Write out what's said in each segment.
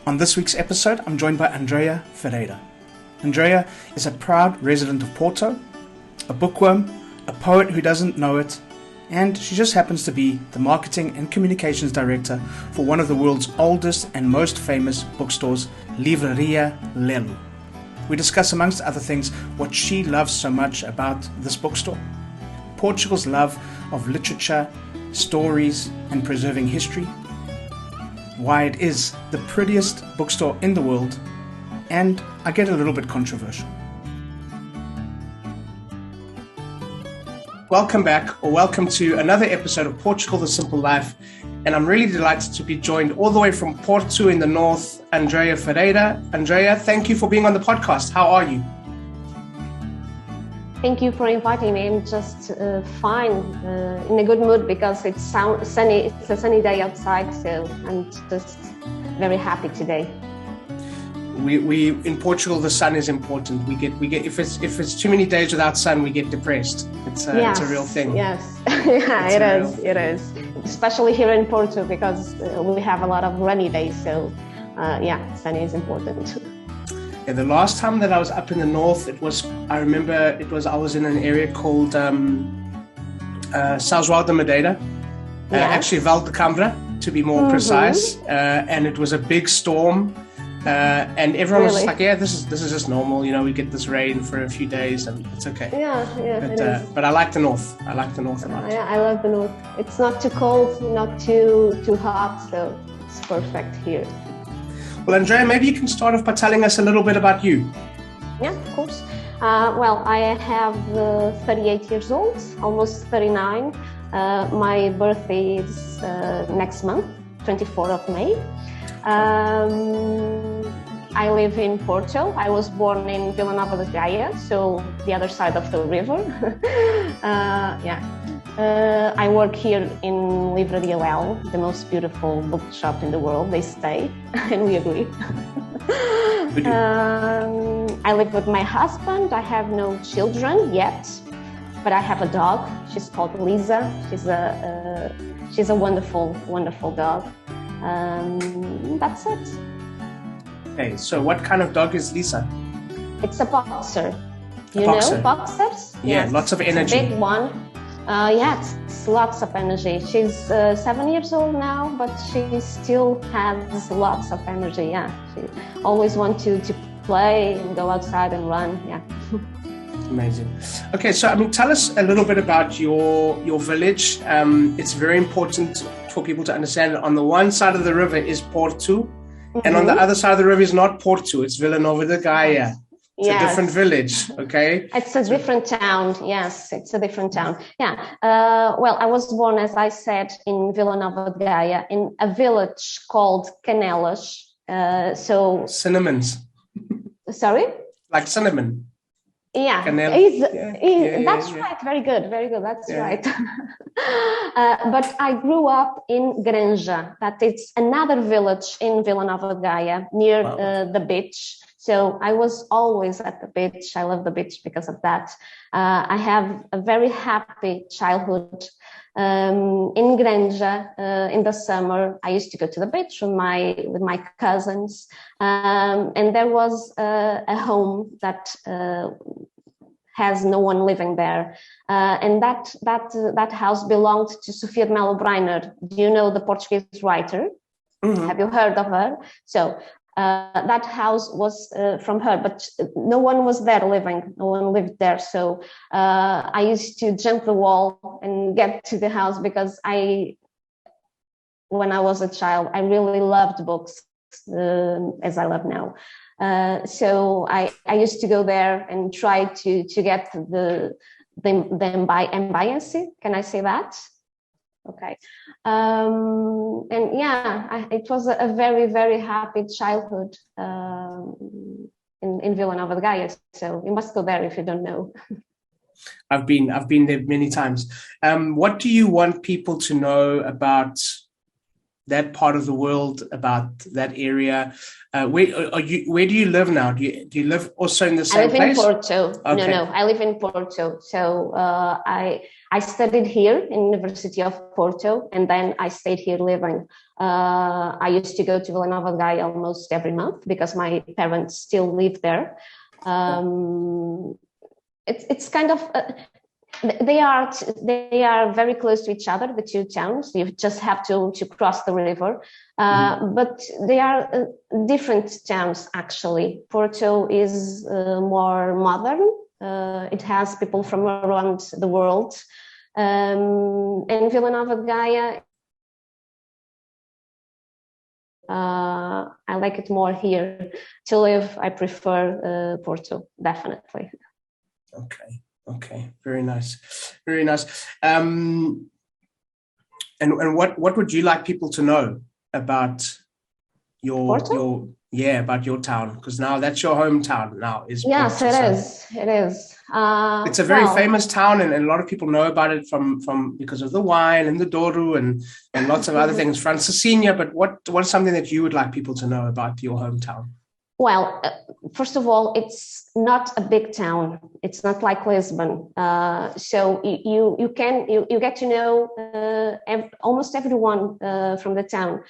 On this week's episode, I'm joined by Andrea Ferreira. Andrea is a proud resident of Porto, a bookworm, a poet who doesn't know it, and she just happens to be the marketing and communications director for one of the world's oldest and most famous bookstores, Livraria Lello. We discuss, amongst other things, what she loves so much about this bookstore, Portugal's love of literature, stories, and preserving history, why it is the prettiest bookstore in the world, and I get a little bit controversial. Welcome back, or welcome to another episode of Portugal, The Simple Life, and I'm really delighted to be joined all the way from Porto in the north, Andrea Ferreira. Andrea, thank you for being on the podcast. How are you? Thank you for inviting me. I'm just fine, in a good mood because it's sunny. It's a sunny day outside, so I'm just very happy today. We in Portugal, the sun is important. We get if it's too many days without sun, we get depressed. It's a real thing. Yes, yeah, it is. Especially here in Porto because we have a lot of rainy days. So sun is important. Yeah, the last time that I was up in the north, I was in an area called São João da Madeira, actually Val de Câmara to be more precise, and it was a big storm, and everyone was like, "Yeah, this is just normal, we get this rain for a few days and it's okay." But I like the north. I like the north a lot. Yeah, I love the north. It's not too cold, not too hot, so it's perfect here. Well, Andrea, maybe you can start off by telling us a little bit about you. Yeah, of course. I have 38 years old, almost 39. My birthday is next month, 24th of May. I live in Porto. I was born in Vila Nova de Gaia, so the other side of the river. I work here in Livraria Lello, the most beautiful bookshop in the world, they say, and we agree. I live with my husband. I have no children yet, but I have a dog. She's called Lisa. She's a wonderful, wonderful dog. That's it. Okay, so what kind of dog is Lisa? It's a boxer. Boxer. Know boxers? Yeah, yes. Lots of energy. It's a big one. It's lots of energy. She's 7 years old now, but she still has lots of energy. Yeah, she always wants to play and go outside and run. Yeah. Amazing. Okay, so tell us a little bit about your village. It's very important for people to understand that on the one side of the river is Porto, and on the other side of the river is not Porto. It's Vila Nova de Gaia. It's a different village, okay? It's a different town, yes, it's a different town. Yeah, I was born, as I said, in Vila Nova de Gaia, in a village called Canelas. Cinnamons. Sorry? Like cinnamon. Yeah, that's right, very good, that's right. But I grew up in Granja, that is another village in Vila Nova de Gaia, near the beach. So I was always at the beach. I love the beach because of that. I have a very happy childhood. In Granja, in the summer, I used to go to the beach with my cousins, and there was a home that has no one living there, and that house belonged to Sofia de Mello Breiner. Do you know the Portuguese writer? Mm-hmm. Have you heard of her? So. That house was from her, but no one was there living. No one lived there. So I used to jump the wall and get to the house because when I was a child, I really loved books, as I love now. So I used to go there and try to get the embassy. Can I say that? Okay. It was a very, very happy childhood in Vila Nova de Gaia. So you must go there if you don't know. I've been there many times. What do you want people to know about that part of the world, about that area. Where do you live now? Do you live also in the same place? I live in Porto. Okay. No, I live in Porto. So I studied here in University of Porto, and then I stayed here living. I used to go to Vila Nova de Gaia almost every month because my parents still live there. It's kind of they are very close to each other, the two towns. You just have to cross the river, but they are different towns actually. Porto is more modern. It has people from around the world, and Vila Nova de Gaia, I like it more here to live. I prefer Porto, definitely. Okay, very nice, very nice. And what would you like people to know about Porto? about your town? Because now that's your hometown. Now is yes, Porto, it is. It's a very famous town, and a lot of people know about it from because of the wine and the Douro and lots of other things, Francesinha. But what's something that you would like people to know about your hometown? Well, first of all, it's not a big town. It's not like Lisbon. So you get to know almost everyone from the town.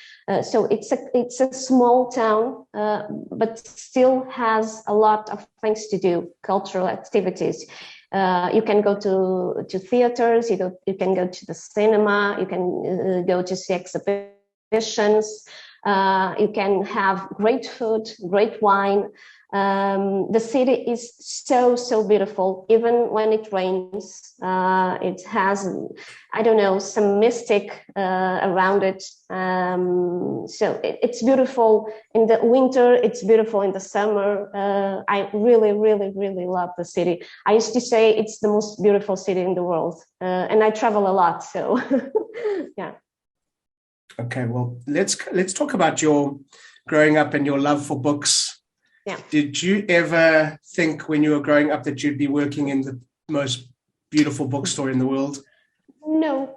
So it's a small town, but still has a lot of things to do, cultural activities. You can go to theaters. You can go to the cinema. You can go to see exhibitions. You can have great food, great wine. The city is so beautiful. Even when it rains, it has, I don't know, some mystic around it. So it's beautiful in the winter. It's beautiful in the summer. I really love the city. I used to say it's the most beautiful city in the world, and I travel a lot. So yeah. Okay, well, let's talk about your growing up and your love for books. Yeah. Did you ever think when you were growing up that you'd be working in the most beautiful bookstore in the world? No.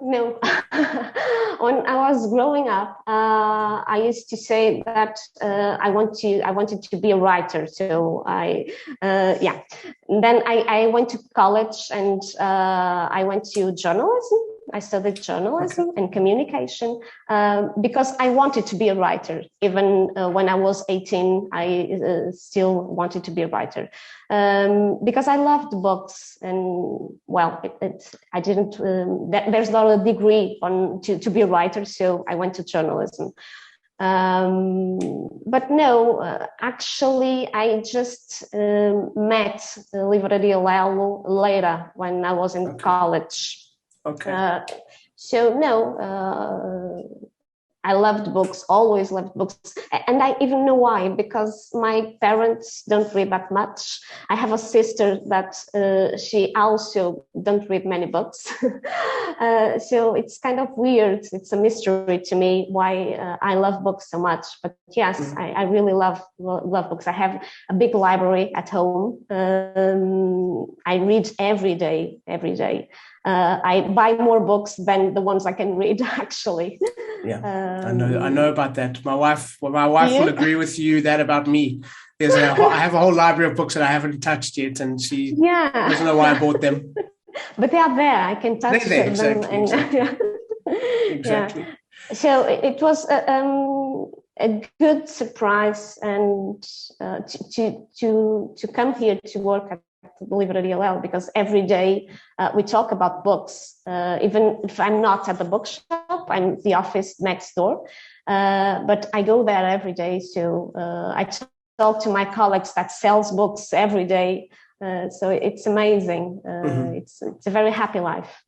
When I was growing up, I used to say that I wanted to be a writer. So yeah. And then I went to college and I went to journalism. I studied journalism and communication because I wanted to be a writer. Even when I was 18, I still wanted to be a writer because I loved books. And well, I didn't. There's not a degree to be a writer, so I went to journalism. But no, actually, I just met Livraria Lello later when I was in college. Okay. So no, I loved books, always loved books. And I even know why, because my parents don't read that much. I have a sister that she also don't read many books. So it's kind of weird. It's a mystery to me why I love books so much. But yes, I really love books. I have a big library at home. I read every day. I buy more books than the ones I can read, actually. Yeah, I know about that. My wife will agree with you that about me. I have a whole library of books that I haven't touched yet, and she doesn't know why I bought them. But they are there. I can touch them. Exactly. Yeah. So it was a good surprise, and to come here to work at Livraria Lello, because every day we talk about books. Even if I'm not at the bookshop, I'm at the office next door, but I go there every day. So I talk to my colleagues that sells books every day. So it's amazing. It's a very happy life.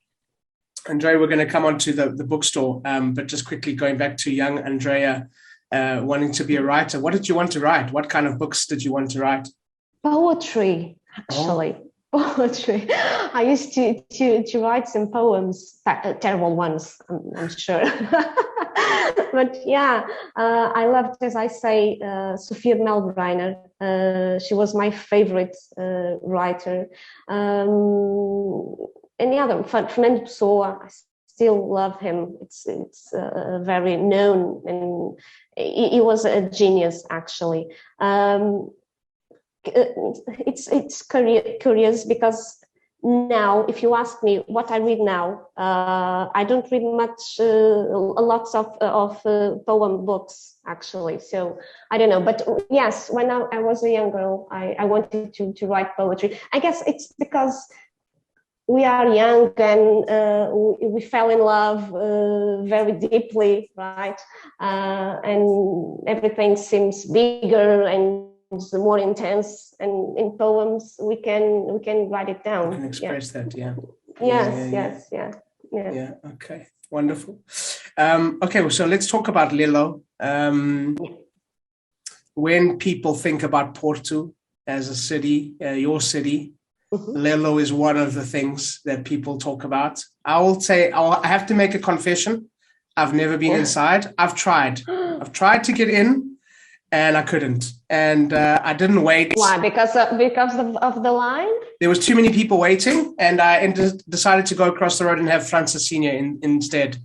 Andrea, we're going to come on to the bookstore, but just quickly going back to young Andrea wanting to be a writer. What did you want to write? What kind of books did you want to write? Poetry, actually. Poetry. I used to write some poems, terrible ones, I'm sure. But yeah, I loved, as I say, Sofia de Melbreiner. She was my favorite writer. Any other? Fernando Pessoa. I still love him. It's very known, and he was a genius, actually. It's curious because now, if you ask me what I read now, I don't read much, lots of poem books, actually. So I don't know. But yes, when I was a young girl, I wanted to write poetry. I guess it's because we are young and we fell in love very deeply, right? And everything seems bigger and more intense, and in poems we can write it down. You can express that, yeah. Yes. Yeah. Okay, wonderful. Okay, so let's talk about Lello. When people think about Porto as a city, your city, Lello is one of the things that people talk about. I will say, I have to make a confession. I've never been inside. I've tried to get in, and I couldn't. And I didn't wait. Why? Because of the line? There was too many people waiting, and I decided to go across the road and have Francesinha instead.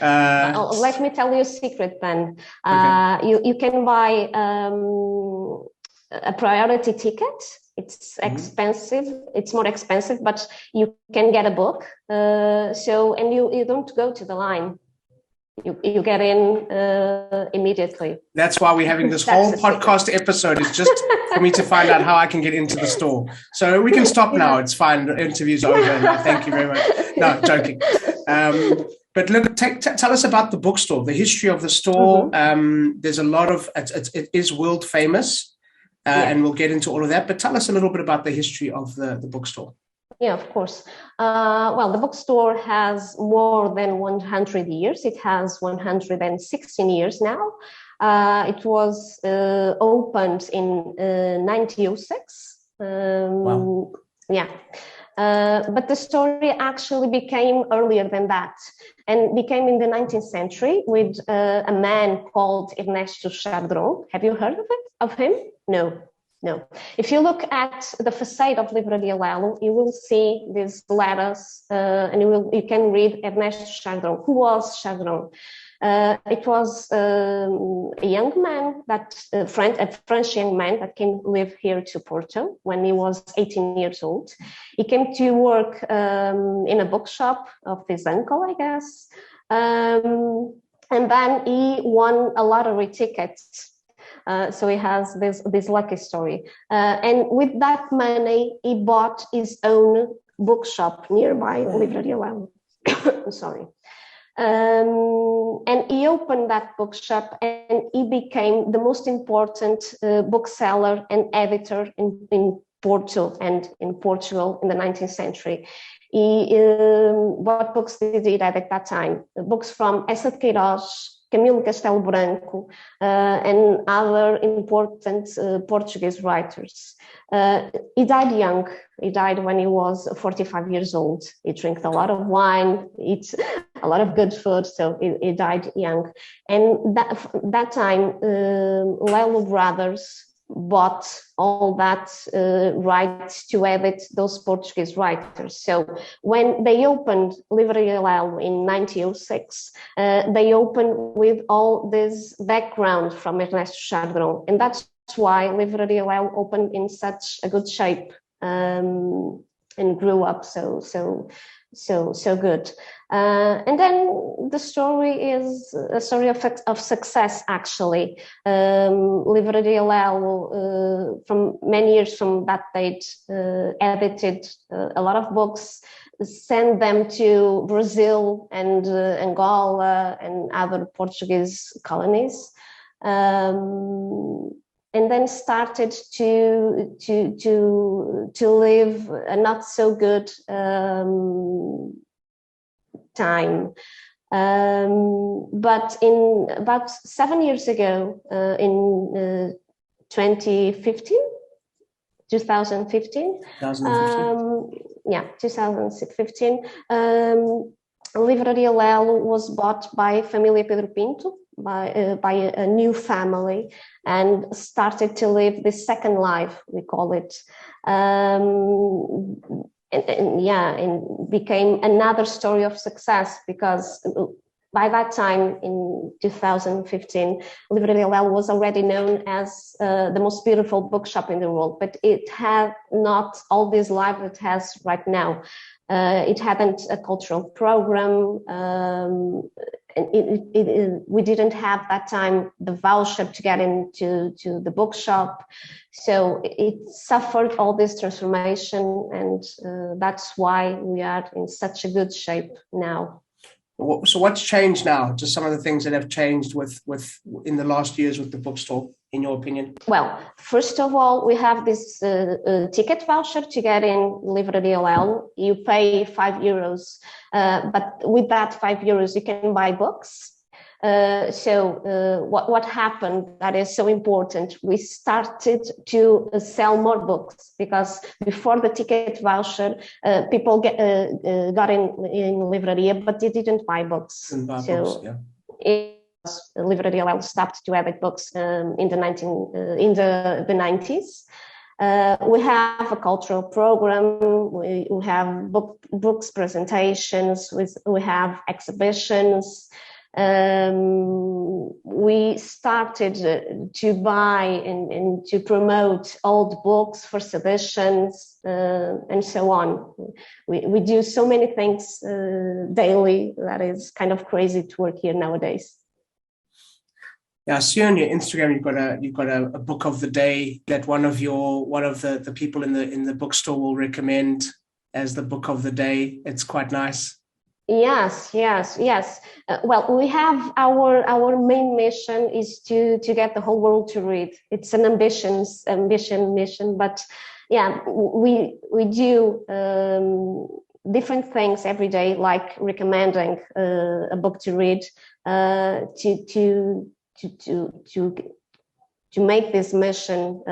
Let me tell you a secret then. Okay. You can buy a priority ticket. It's expensive. It's more expensive, but you can get a book. And you don't go to the line. You get in immediately. That's why we're having this whole podcast episode, is just for me to find out how I can get into the store. So we can stop now. It's fine. The interview's over now. Thank you very much. No, joking. But look, tell us about the bookstore, the history of the store. There's a lot of, it is world famous, and we'll get into all of that. But tell us a little bit about the history of the bookstore. Yeah, of course. Well, the bookstore has more than 100 years. It has 116 years now. It was opened in 1906. Wow. Yeah. But the story actually became earlier than that, and became in the 19th century with a man called Ernesto Chardron. Have you heard of him? No. If you look at the facade of Livraria Lello, you will see these letters, and you can read Ernesto Chardron. Who was Chardron? It was a young man, a French young man that came live here to Porto when he was 18 years old. He came to work in a bookshop of his uncle, I guess, and then he won a lottery ticket. So he has this lucky story. And with that money, he bought his own bookshop nearby Livraria Lello. Sorry. And he opened that bookshop, and he became the most important bookseller and editor in Porto and in Portugal in the 19th century. What books did he read at that time? Books from Essa de Queiroz, Camilo Castelo Branco, and other important Portuguese writers. He died young. He died when he was 45 years old. He drank a lot of wine, eats a lot of good food, so he died young. And that time, Lello Brothers bought all that rights to edit those Portuguese writers. So when they opened Livraria Lello in 1906, they opened with all this background from Ernesto Chardron, and that's why Livraria Lello opened in such a good shape and grew up so good. And then the story is a story of success, actually. Livraria Lello, from many years from that date, edited a lot of books, sent them to Brazil and Angola and other Portuguese colonies. And then started to live a not so good time. But in about 7 years ago, in 2015, Livraria Lello was bought by Família Pedro Pinto, by a new family, and started to live this second life, we call it. and became another story of success, because by that time, in 2015, Livraria Lello was already known as the most beautiful bookshop in the world, but it had not all this life it has right now. It hadn't a cultural program. We didn't have that time the voucher to get into the bookshop. So it suffered all this transformation, and that's why we are in such a good shape now. So what's changed now? Just some of the things that have changed with in the last years with the bookstore, in your opinion? Well, first of all, we have this ticket voucher to get in Livraria Lello. You pay €5, but with that €5, you can buy books. What happened that is so important, we started to sell more books, because before the ticket voucher, people got in Livraria, but they didn't buy books. Livraria Lello stopped to edit books in the 90s. We have a cultural program. We have books presentations. We have exhibitions. We started to buy and to promote old books, first editions, and so on. We do so many things daily that is kind of crazy to work here nowadays. Yeah, I see on your Instagram you've got a book of the day that one of the people in the bookstore will recommend as the book of the day. It's quite nice. Yes. Well, we have our main mission is to get the whole world to read. It's an mission, but yeah, we do different things every day, like recommending a book to read, to make this mission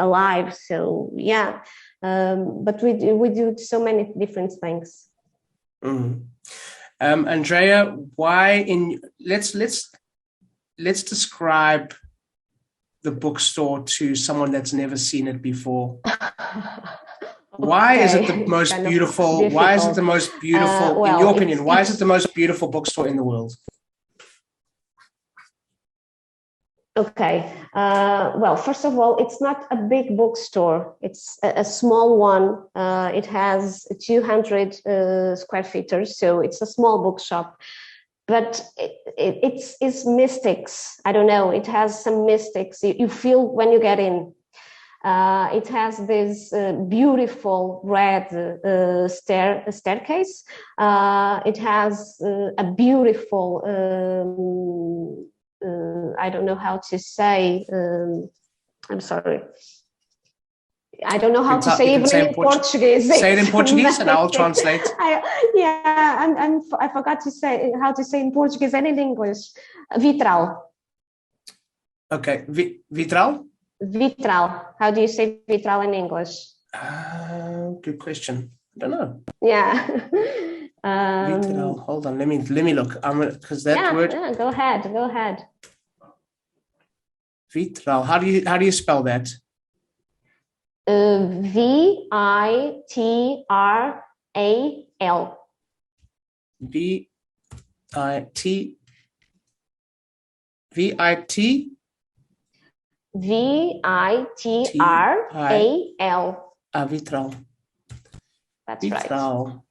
alive. So yeah, but we do so many different things. Mm. Andrea, let's describe the bookstore to someone that's never seen it before. Why is it the most beautiful? Why is it the most beautiful, in your opinion? Why is it the most beautiful bookstore in the world? Okay. Well, first of all, it's not a big bookstore. It's a small one. It has 200 square feet, so it's a small bookshop. But it's mystics. I don't know. It has some mystics. You feel when you get in. It has this beautiful red staircase. It has a beautiful. I don't know how to say. I'm sorry. I don't know how to say it in Portuguese. Say it in Portuguese, and I'll translate. I forgot to say how to say in Portuguese and in English. Vitral. Okay, vitral. Vitral. How do you say vitral in English? Good question. I don't know. Yeah. Vitral. Hold on. Let me look. Because that word. Yeah. Go ahead. Vitral. How do you spell that? Vitral. Vitral. Vitral. That's vitral.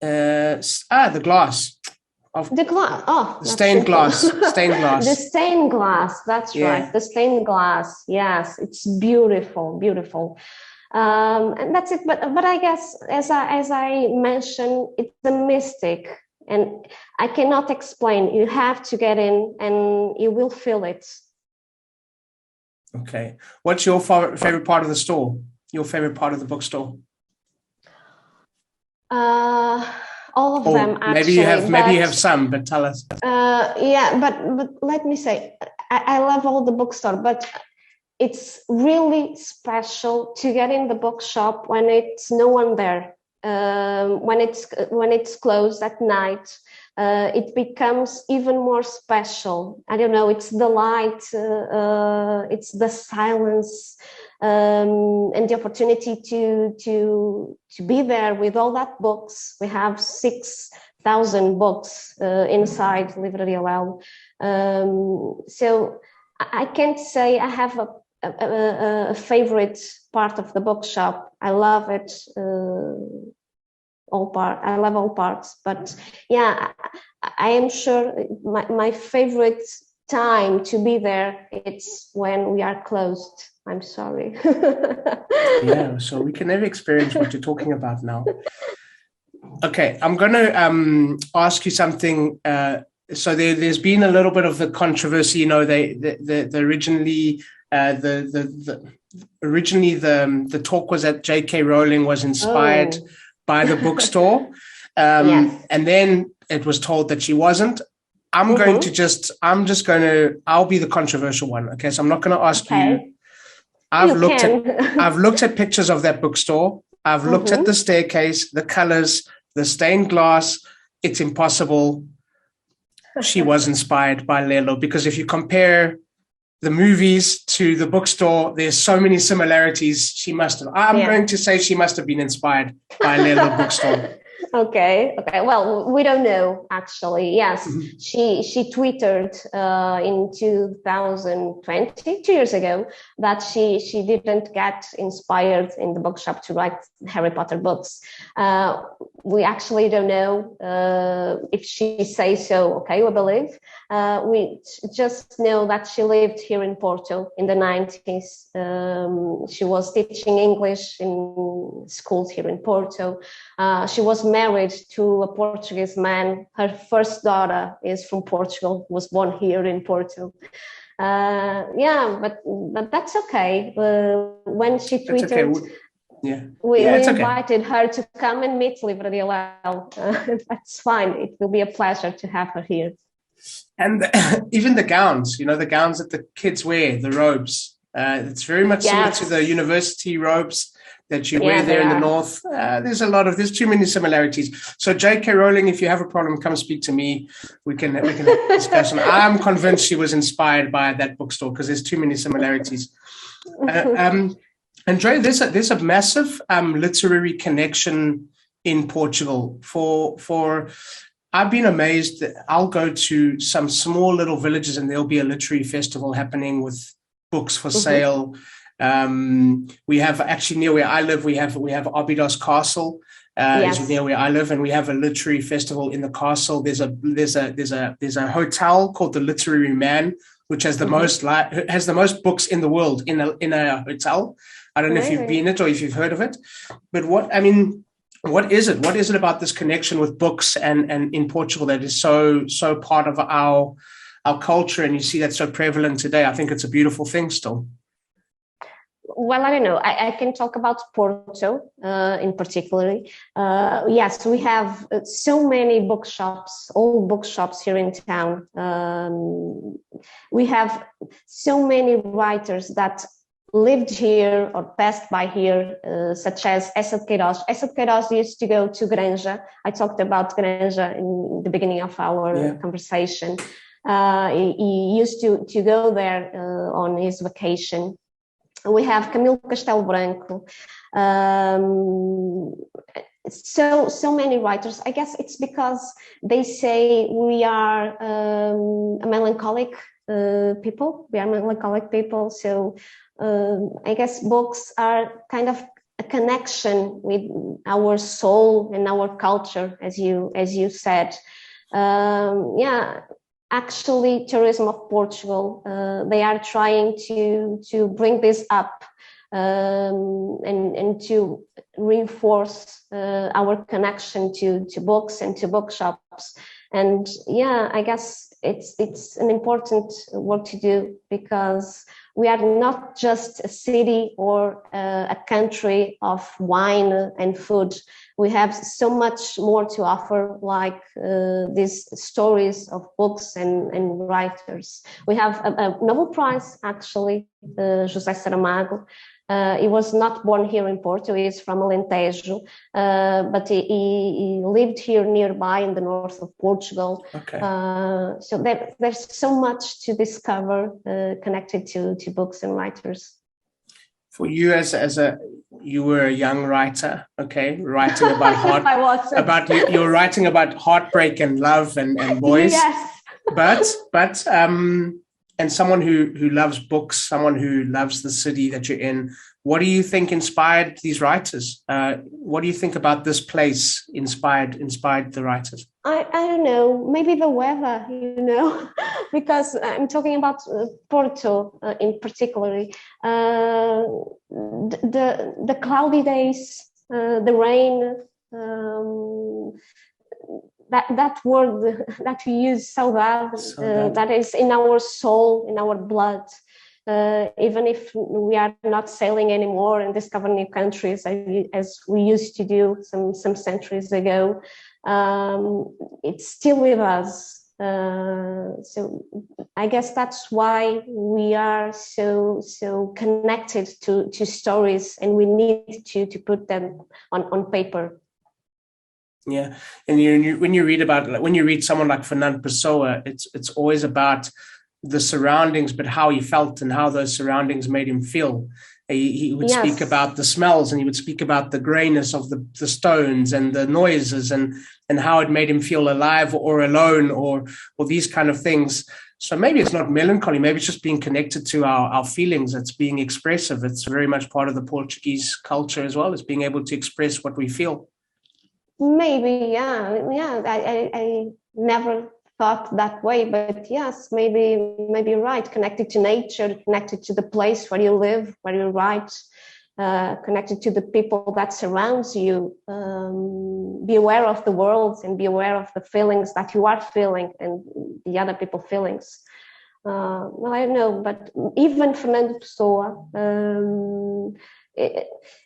Right. The glass. The glass. The stained glass. Stained glass. The stained glass. That's right. The stained glass. Yes, it's beautiful. And that's it. But I guess as I mentioned, it's a mystic, and I cannot explain. You have to get in, and you will feel it. Okay. What's your favorite part of the store? Your favorite part of the bookstore? All of them, actually. Maybe you have some, but tell us. But let me say, I love all the bookstore, but it's really special to get in the bookshop when it's no one there. When it's closed at night, it becomes even more special. I don't know. It's the light. It's the silence. and the opportunity to be there with all that books. We have 6,000 books inside Livraria Lello. So I can't say I have a favorite part of the bookshop. I love it. I love all parts, but yeah, I am sure my favorite time to be there, it's when we are closed. I'm sorry. Yeah, so we can never experience what you're talking about now. Okay, I'm going to ask you something. So there's been a little bit of the controversy. You know, originally the talk was that J.K. Rowling was inspired by the bookstore, Yes. and then it was told that she wasn't. I'll be the controversial one. Okay, so I'm not going to ask you. I've looked at pictures of that bookstore. I've looked at the staircase, the colors, the stained glass. It's impossible. She was inspired by Lello, because if you compare the movies to the bookstore, there's so many similarities. She must have. I'm going to say she must have been inspired by Lello bookstore. Okay. Well, we don't know, actually. Yes, she tweeted in 2020, 2 years ago, that she didn't get inspired in the bookshop to write Harry Potter books. We actually don't know if she says so. Okay, we believe. We just know that she lived here in Porto in the 90s. She was teaching English in schools here in Porto. She was married to a Portuguese man. Her first daughter is from Portugal, was born here in Porto. But that's okay. When she tweeted, we invited her to come and meet Livraria Lello. That's fine. It will be a pleasure to have her here. And even the gowns, the gowns that the kids wear, the robes. It's very much similar to the university robes that you wear there in the north. There's too many similarities. So J.K. Rowling, if you have a problem, come speak to me. We can have a discussion. I'm convinced she was inspired by that bookstore because there's too many similarities. Andrea, there's a massive literary connection in Portugal. For I've been amazed that I'll go to some small little villages and there'll be a literary festival happening with books for sale. We have actually near where I live, we have Abidos Castle is near where I live, and we have a literary festival in the castle. There's a hotel called the Literary Man, which has the most books in the world in a hotel. I don't know if you've been it or if you've heard of it, but what is it? What is it about this connection with books and in Portugal that is so part of our culture, and you see that so prevalent today? I think it's a beautiful thing still. Well, I don't know. I can talk about Porto in particular. Yes, we have so many bookshops, old bookshops here in town. We have so many writers that lived here or passed by here, such as Essa de Queiroz. Essa de Queiroz used to go to Granja. I talked about Granja in the beginning of our conversation. He used to go there on his vacation. We have Camilo Castelo Branco. So many writers. I guess it's because they say we are a melancholic people. We are melancholic people. So I guess books are kind of a connection with our soul and our culture, as you said. Actually, Tourism of Portugal, they are trying to bring this up and to reinforce our connection to books and to bookshops. And I guess it's an important work to do, because we are not just a city or a country of wine and food. We have so much more to offer, like these stories of books and writers. We have a Nobel Prize, actually, José Saramago. He was not born here in Porto. He is from Alentejo, but he lived here nearby in the north of Portugal. Okay. So there's so much to discover connected to books and writers. For you you were a young writer, okay, writing about you're writing about heartbreak and love and boys. Yes. But and someone who loves books, someone who loves the city that you're in. What do you think inspired these writers? What do you think about this place inspired the writers? I don't know, maybe the weather, because I'm talking about Porto in particular. The cloudy days, the rain, that word that we use, saudade, that is in our soul, in our blood. Even if we are not sailing anymore and discovering new countries as we used to do some centuries ago, it's still with us. So I guess that's why we are so connected to stories, and we need to put them on paper. Yeah, and when you read someone like Fernando Pessoa, it's always about the surroundings, but how he felt and how those surroundings made him feel. He would speak about the smells, and he would speak about the grayness of the stones and the noises, and how it made him feel alive or alone or these kind of things. So maybe it's not melancholy, maybe it's just being connected to our feelings. It's being expressive. It's very much part of the Portuguese culture as well, as being able to express what we feel. Maybe, yeah. I never thought that way, but yes, maybe right. Connected to nature, connected to the place where you live, where you write, connected to the people that surrounds you. Be aware of the world and be aware of the feelings that you are feeling and the other people's feelings. Well, I don't know, but even Fernando Pessoa,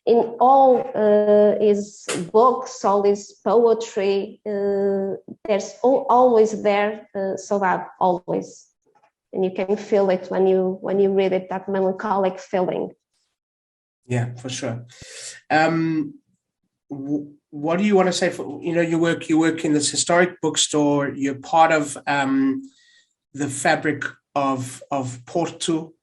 in all his books, all his poetry, there's always there saudade, always, and you can feel it when you read it, that melancholic feeling. Yeah, for sure. What do you want to say for you work in this historic bookstore? You're part of the fabric of Porto.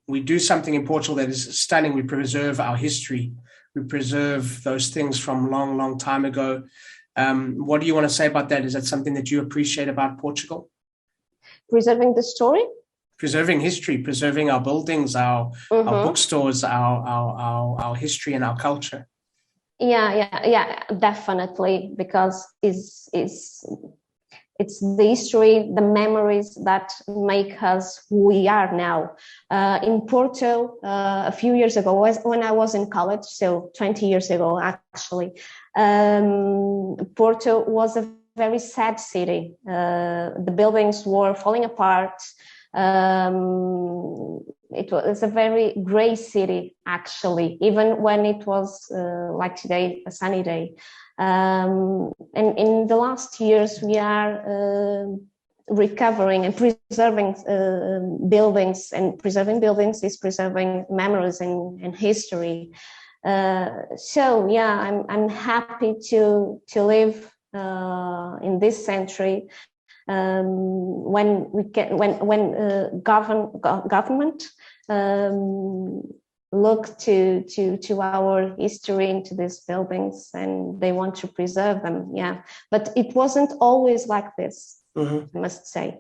We do something in Portugal that is stunning. We preserve our history. We preserve those things from long, long time ago. What do you want to say about that? Is that something that you appreciate about Portugal? Preserving the story? Preserving history, preserving our buildings, our bookstores, our history and our culture. Yeah, definitely, because it's the history, the memories that make us who we are now. In Porto, a few years ago, when I was in college, so 20 years ago, actually, Porto was a very sad city. The buildings were falling apart. It was a very gray city, actually, even when it was like today, a sunny day. And in the last years, we are recovering and preserving buildings, and preserving buildings is preserving memories and history. So yeah, I'm happy to live in this century. When government look to our history, into these buildings, and they want to preserve them. Yeah, but it wasn't always like this. I must say.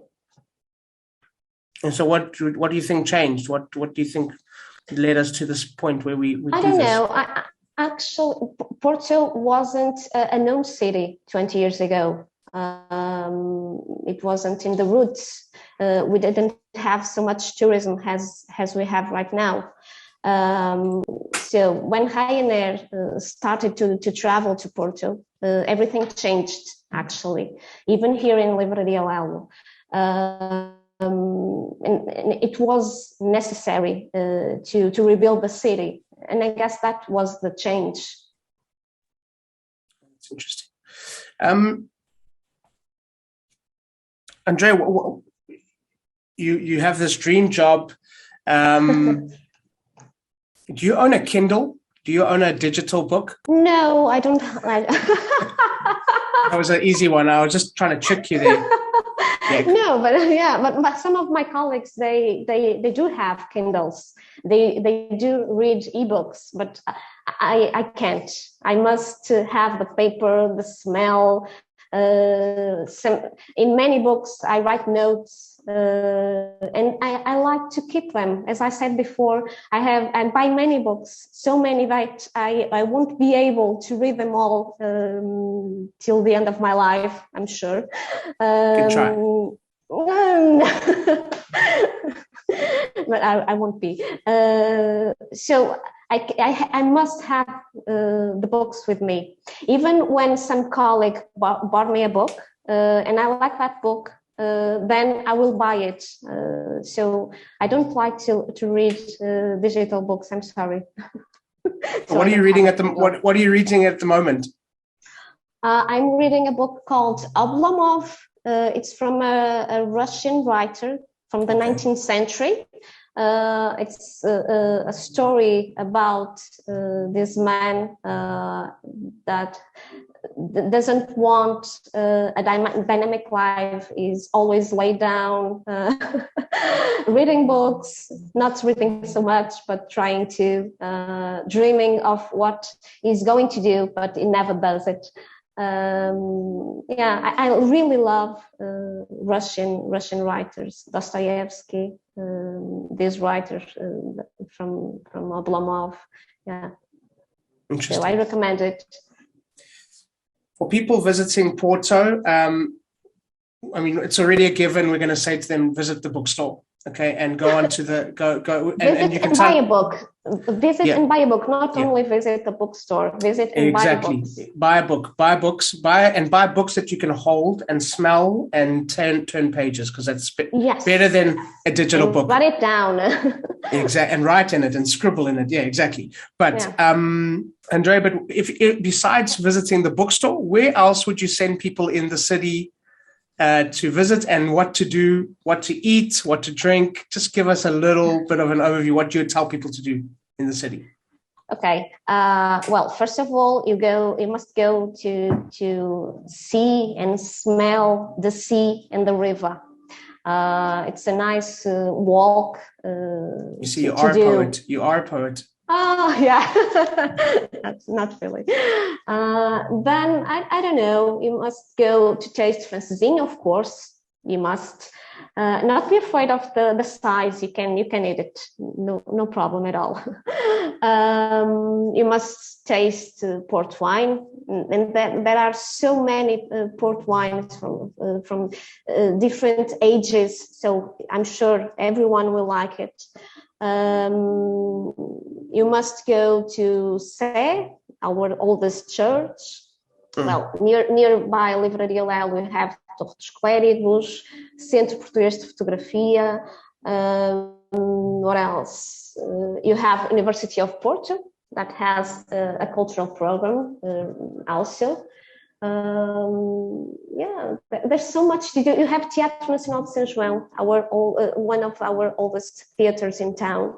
And so, what do you think changed? What do you think led us to this point where we I don't know. Actually, Porto wasn't a known city 20 years ago. It wasn't in the roots. We didn't have so much tourism as we have right now. So when Ryanair started to travel to Porto, everything changed, actually, even here in Livraria Lello. And it was necessary to rebuild the city. And I guess that was the change. That's interesting. Andrea, you have this dream job. Do you own a Kindle? Do you own a digital book? No, I don't. That was an easy one. I was just trying to trick you there. No, but yeah, but some of my colleagues, they do have Kindles. They do read ebooks, but I can't. I must have the paper, the smell. In many books, I write notes, and I like to keep them. As I said before, I buy many books, so many that I won't be able to read them all till the end of my life, I'm sure. Good try. But I won't be. So I must have the books with me. Even when some colleague bought me a book and I like that book, then I will buy it. So I don't like to read digital books. I'm sorry. So what are you reading at the What are you reading at the moment? I'm reading a book called Oblomov. It's from a Russian writer from the 19th century. It's a story about this man that doesn't want a dynamic life, is always laid down, reading books, not reading so much, but trying to, dreaming of what he's going to do, but he never does it. I really love Russian writers, Dostoevsky, these writers from Oblomov. Yeah, so I recommend it. For people visiting Porto, I mean, it's already a given. We're going to say to them, visit the bookstore, okay, and go on to the go and you can buy a book. Visit and buy a book. Not only visit the bookstore. Visit and buy books. Buy a book. Buy books. Buy books that you can hold and smell and turn pages, because that's better than a digital book. Write it down. Exactly, and write in it and scribble in it. Yeah, exactly. But Andrea, but if besides visiting the bookstore, where else would you send people in the city to visit, and what to do, what to eat, what to drink? Just give us a little bit of an overview, what you would tell people to do in the city. Okay. Well, first of all, you must go to see and smell the sea and the river. It's a nice walk. You see, you are a poet. You are a poet. Oh, yeah. That's not really. Then, I don't know, you must go to taste francesinha, of course. You must not be afraid of the size. You can eat it. No problem at all. You must taste port wine. And there are so many port wines from different ages. So I'm sure everyone will like it. You must go to Sé, our oldest church. Well, nearby Livraria Lello, we have Torre dos Clérigos, Centro Português de Fotografia. What else? You have University of Porto that has a cultural program also. There's so much to do. You have Teatro Nacional de São João, one of our oldest theaters in town.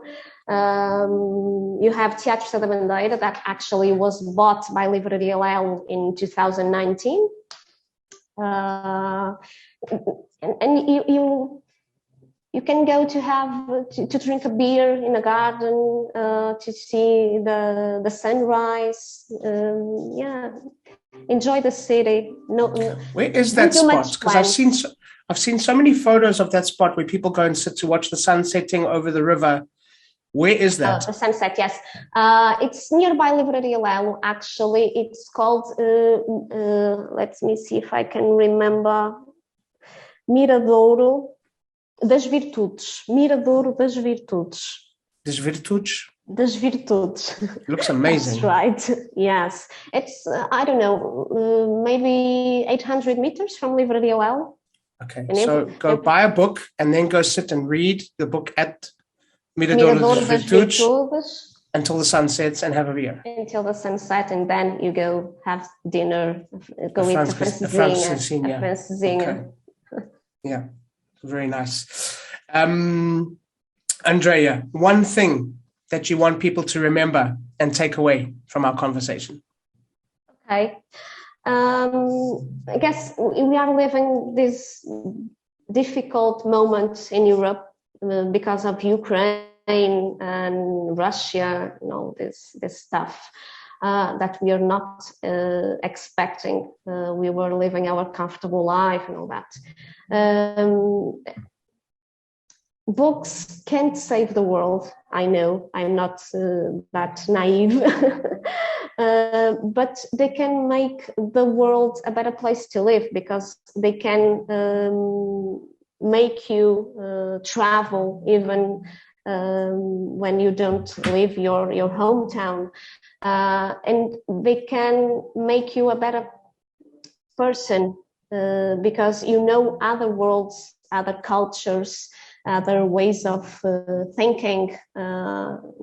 You have Teatro da Bandeira that actually was bought by Livraria Lello in 2019. And you can go to drink a beer in a garden, to see the sunrise. Enjoy the city. Where is that spot? Because I've seen so many photos of that spot where people go and sit to watch the sun setting over the river. Where is that? The sunset, yes. It's nearby Livraria Lello, actually. It's called, let me see if I can remember, Miradouro das Virtudes. Miradouro das Virtudes. Das Virtudes? Das Virtudes. It looks amazing. That's right. Yes. It's, I don't know, maybe 800 meters from Livraria Lello. Okay. So go buy a book and then go sit and read the book at Miradouro das Virtudes until the sun sets and have a beer. Until the sun sets, and then you go have dinner, go eat a francesinha. Okay. Yeah, very nice. Andrea, one thing that you want people to remember and take away from our conversation? Okay. I guess we are living this difficult moment in Europe because of Ukraine and Russia and all this stuff that we are not expecting. We were living our comfortable life and all that. Books can't save the world. I know I'm not that naive, but they can make the world a better place to live, because they can make you travel even when you don't leave your hometown, and they can make you a better person because you know other worlds, other cultures, other ways of thinking.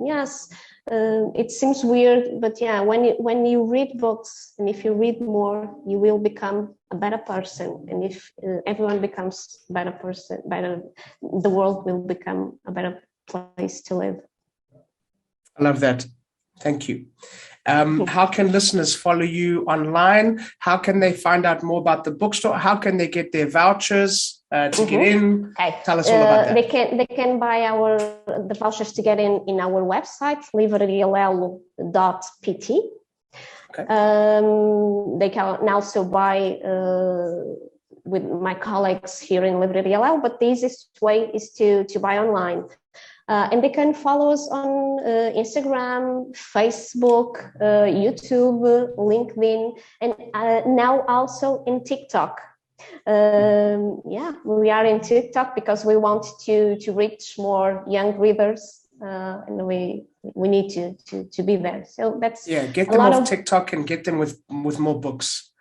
Yes, it seems weird, but yeah, when you read books, and if you read more, you will become a better person. And if everyone becomes a better person, the world will become a better place to live. I love that. Thank you. How can listeners follow you online? How can they find out more about the bookstore? How can they get their vouchers to get in? Okay. Tell us all about that. They can buy the vouchers to get in our website, livrarialello.pt. Okay. They can also buy with my colleagues here in Livraria Lello, but the easiest way is to buy online. And they can follow us on Instagram, Facebook, YouTube, LinkedIn, and now also in TikTok. We are in TikTok because we want to reach more young readers, and we need to be there. So that's get them off TikTok and get them with more books.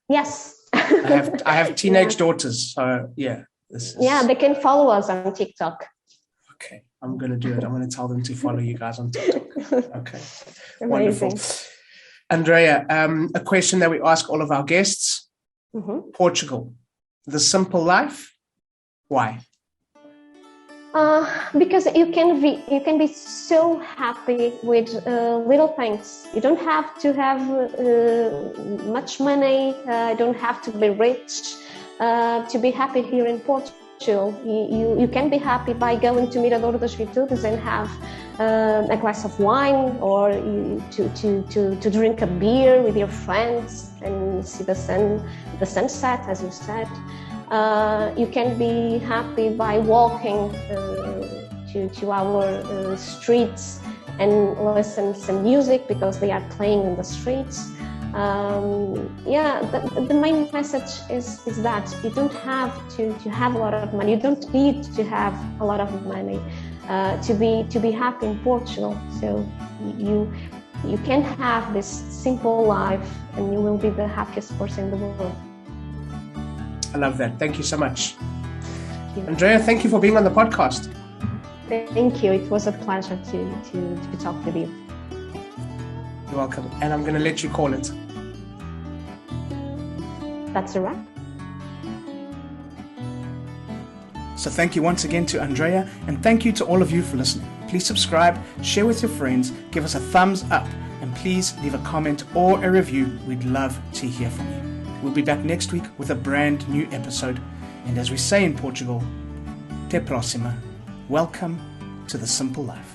Yes, I have teenage daughters, so they can follow us on TikTok. Okay, I'm going to do it. I'm going to tell them to follow you guys on TikTok. Okay, amazing. Wonderful. Andrea, a question that we ask all of our guests. Portugal, the simple life. Why? Because you can be so happy with little things. You don't have to have much money. You don't have to be rich to be happy here in Portugal. You can be happy by going to Mirador das Virtudes and have a glass of wine, or to drink a beer with your friends and see the sunset, as you said. You can be happy by walking to our streets and listen to some music because they are playing in the streets. The main message is that you don't have to have a lot of money. You don't need to have a lot of money to be happy in Portugal. So you can have this simple life, and you will be the happiest person in the world. I love that. Thank you so much. Andrea, thank you for being on the podcast. Thank you. It was a pleasure to talk with you. You're welcome. And I'm going to let you call it. That's a wrap. So thank you once again to Andrea, and thank you to all of you for listening. Please subscribe, share with your friends, give us a thumbs up, and please leave a comment or a review. We'd love to hear from you. We'll be back next week with a brand new episode. And as we say in Portugal, te próxima. Welcome to the simple life.